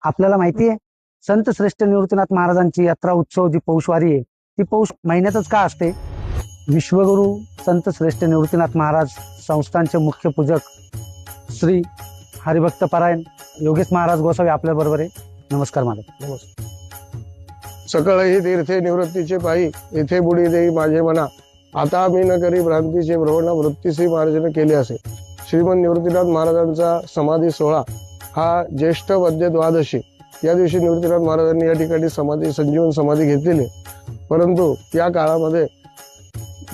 आपल्याला माहिती आहे संत श्रेष्ठ निवृत्तीनाथ महाराजांची यात्रा उत्सव जी पौषवारी आहे ती पौष महिन्यातच का असते? विश्वगुरु संत श्रेष्ठ निवृत्तीनाथ महाराज संस्थानचे मुख्य पूजक श्री हरिभक्त परायण योगेश महाराज गोसावी आपल्या बरोबर आहे. नमस्कार महाराज. नमस्कार. सकळही तीर्थे निवृत्तीचे पायी येथे बुडी देई माझे मना, आता मी न करी भ्रांतीचे भ्रवणा वृत्तीसी महाराजांनी केले असे. श्रीमंत निवृत्तीनाथ महाराजांचा समाधी सोहळा हा ज्येष्ठ वद्य द्वादशी या दिवशी निवृत्तीनाथ महाराजांनी या ठिकाणी संजीवन समाधी घेतलेली. परंतु या काळामध्ये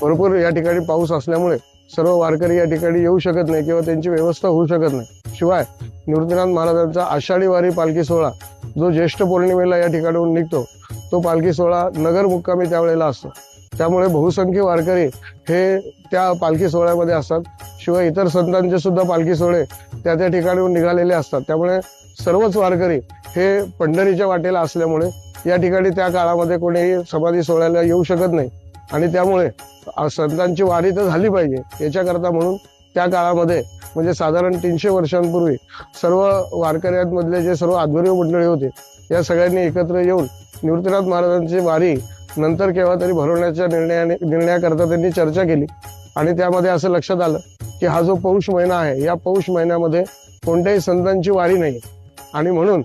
भरपूर या ठिकाणी पाऊस असल्यामुळे सर्व वारकरी या ठिकाणी येऊ शकत नाही किंवा त्यांची व्यवस्था होऊ शकत नाही. शिवाय निवृत्तीनाथ महाराजांचा आषाढी वारी पालखी सोहळा जो ज्येष्ठ पौर्णिमेला या ठिकाणाहून निघतो तो पालखी सोहळा नगर मुक्कामी त्यावेळेला असतो. त्यामुळे बहुसंख्य वारकरी हे त्या पालखी सोहळ्यामध्ये असतात. शिवाय इतर संतांचे सुद्धा पालखी सोहळे त्या त्या ठिकाणाहून निघालेले असतात. त्यामुळे सर्वच वारकरी हे पंढरीच्या वाटेला असल्यामुळे या ठिकाणी त्या काळामध्ये कोणीही समाधी सोहळ्याला येऊ शकत नाही आणि त्यामुळे संतांची वारी तर झाली पाहिजे याच्याकरता म्हणून त्या काळामध्ये म्हणजे साधारण 300 वर्षांपूर्वी सर्व वारकऱ्यांमधले जे सर्व आध्वर्य मंडळी होते या सगळ्यांनी एकत्र येऊन निवृत्तीनाथ महाराजांची वारी नंतर केव्हा तरी भरवण्याच्या निर्णयाकरता त्यांनी चर्चा केली आणि त्यामध्ये असं लक्षात आलं की हा जो पौष महिना आहे या पौष महिन्यामध्ये कोणत्याही संतांची वारी नाही आणि म्हणून